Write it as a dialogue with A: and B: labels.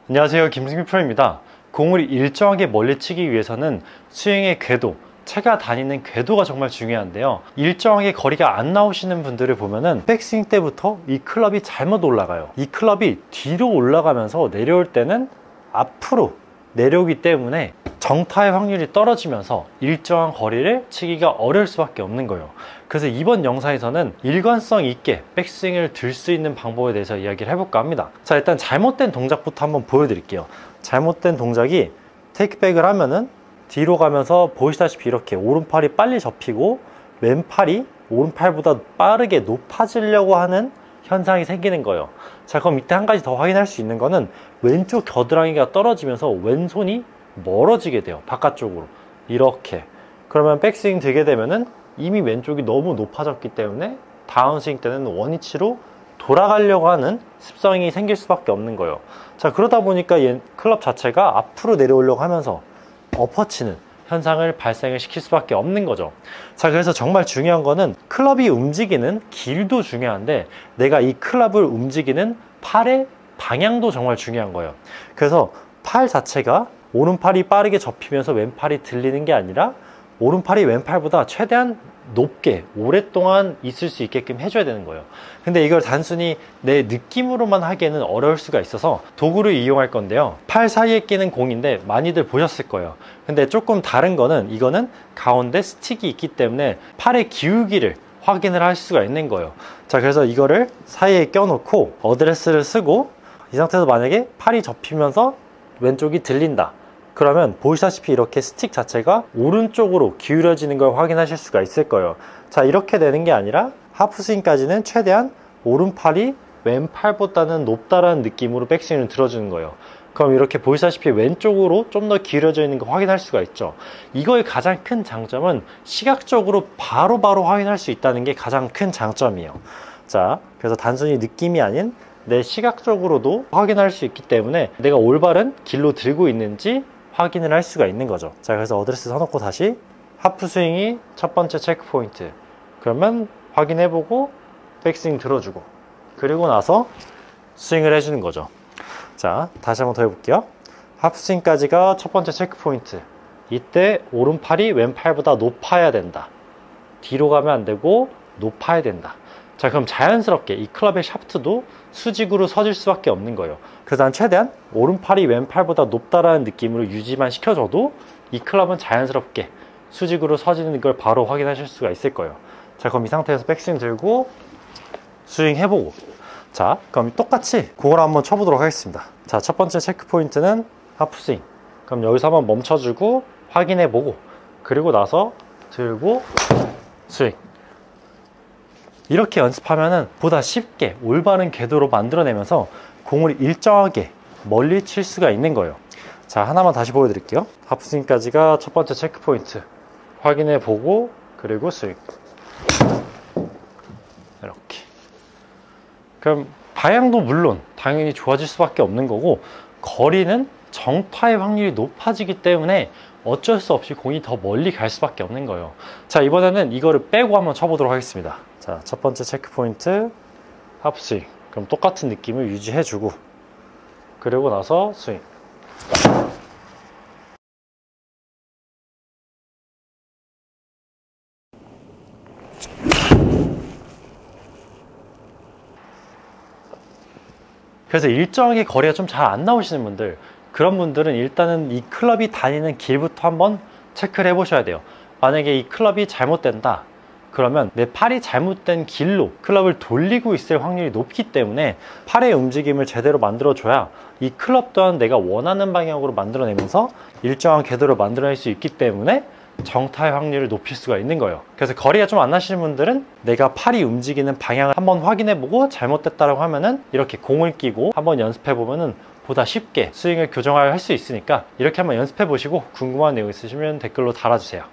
A: 안녕하세요, 김승규 프로입니다. 공을 일정하게 멀리 치기 위해서는 스윙의 궤도, 채가 다니는 궤도가 정말 중요한데요, 일정하게 거리가 안 나오시는 분들을 보면은 백스윙 때부터 이 클럽이 잘못 올라가요. 이 클럽이 뒤로 올라가면서 내려올 때는 앞으로 내려오기 때문에 정타의 확률이 떨어지면서 일정한 거리를 치기가 어려울 수밖에 없는 거예요. 그래서 이번 영상에서는 일관성 있게 백스윙을 들 수 있는 방법에 대해서 이야기를 해볼까 합니다. 자, 일단 잘못된 동작부터 한번 보여드릴게요. 잘못된 동작이 테이크백을 하면은 뒤로 가면서 보시다시피 이렇게 오른팔이 빨리 접히고 왼팔이 오른팔보다 빠르게 높아지려고 하는 현상이 생기는 거예요. 자, 그럼 이때 한 가지 더 확인할 수 있는 거는 왼쪽 겨드랑이가 떨어지면서 왼손이 멀어지게 돼요. 바깥쪽으로 이렇게. 그러면 백스윙 들게 되면은 이미 왼쪽이 너무 높아졌기 때문에 다운스윙 때는 원위치로 돌아가려고 하는 습성이 생길 수밖에 없는 거예요. 자, 그러다 보니까 클럽 자체가 앞으로 내려오려고 하면서 엎어치는 현상을 발생을 시킬 수밖에 없는 거죠. 자, 그래서 정말 중요한 거는 클럽이 움직이는 길도 중요한데 내가 이 클럽을 움직이는 팔의 방향도 정말 중요한 거예요. 그래서 팔 자체가 오른팔이 빠르게 접히면서 왼팔이 들리는 게 아니라 오른팔이 왼팔보다 최대한 높게 오랫동안 있을 수 있게끔 해줘야 되는 거예요. 근데 이걸 단순히 내 느낌으로만 하기에는 어려울 수가 있어서 도구를 이용할 건데요, 팔 사이에 끼는 공인데 많이들 보셨을 거예요. 근데 조금 다른 거는 이거는 가운데 스틱이 있기 때문에 팔의 기울기를 확인을 할 수가 있는 거예요. 자, 그래서 이거를 사이에 껴놓고 어드레스를 쓰고 이 상태에서 만약에 팔이 접히면서 왼쪽이 들린다 그러면 보시다시피 이렇게 스틱 자체가 오른쪽으로 기울어지는 걸 확인하실 수가 있을 거예요. 자, 이렇게 되는 게 아니라 하프스윙까지는 최대한 오른팔이 왼팔보다는 높다라는 느낌으로 백스윙을 들어주는 거예요. 그럼 이렇게 보시다시피 왼쪽으로 좀 더 기울어져 있는 거 확인할 수가 있죠. 이거의 가장 큰 장점은 시각적으로 바로바로 확인할 수 있다는 게 가장 큰 장점이에요. 자, 그래서 단순히 느낌이 아닌 내 시각적으로도 확인할 수 있기 때문에 내가 올바른 길로 들고 있는지 확인을 할 수가 있는 거죠. 자, 그래서 어드레스 써놓고 다시 하프스윙이 첫 번째 체크포인트, 그러면 확인해보고 백스윙 들어주고 그리고 나서 스윙을 해주는 거죠. 자, 다시 한번 더 해볼게요. 하프스윙까지가 첫 번째 체크포인트, 이때 오른팔이 왼팔보다 높아야 된다, 뒤로 가면 안 되고 높아야 된다. 자, 그럼 자연스럽게 이 클럽의 샤프트도 수직으로 서질 수밖에 없는 거예요. 그래서 난 최대한 오른팔이 왼팔보다 높다라는 느낌으로 유지만 시켜줘도 이 클럽은 자연스럽게 수직으로 서지는 걸 바로 확인하실 수가 있을 거예요. 자, 그럼 이 상태에서 백스윙 들고 스윙 해보고, 자, 그럼 똑같이 그걸 한번 쳐보도록 하겠습니다. 자, 첫 번째 체크 포인트는 하프스윙. 그럼 여기서 한번 멈춰주고 확인해보고 그리고 나서 들고 스윙. 이렇게 연습하면은 보다 쉽게 올바른 궤도로 만들어내면서 공을 일정하게 멀리 칠 수가 있는 거예요. 자, 하나만 다시 보여드릴게요. 하프스윙까지가 첫 번째 체크포인트, 확인해 보고 그리고 스윙. 이렇게. 그럼 방향도 물론 당연히 좋아질 수밖에 없는 거고 거리는 정타의 확률이 높아지기 때문에 어쩔 수 없이 공이 더 멀리 갈 수밖에 없는 거예요. 자, 이번에는 이거를 빼고 한번 쳐보도록 하겠습니다. 자, 첫 번째 체크포인트 하프스윙, 그럼 똑같은 느낌을 유지해주고 그리고 나서 스윙. 그래서 일정하게 거리가 좀 잘 안 나오시는 분들, 그런 분들은 일단은 이 클럽이 다니는 길부터 한번 체크를 해 보셔야 돼요. 만약에 이 클럽이 잘못된다 그러면 내 팔이 잘못된 길로 클럽을 돌리고 있을 확률이 높기 때문에 팔의 움직임을 제대로 만들어 줘야 이 클럽 또한 내가 원하는 방향으로 만들어내면서 일정한 궤도를 만들어낼 수 있기 때문에 정타의 확률을 높일 수가 있는 거예요. 그래서 거리가 좀 안 나시는 분들은 내가 팔이 움직이는 방향을 한번 확인해 보고 잘못됐다라고 하면은 이렇게 공을 끼고 한번 연습해 보면은 보다 쉽게 스윙을 교정할 수 있으니까 이렇게 한번 연습해 보시고 궁금한 내용 있으시면 댓글로 달아주세요.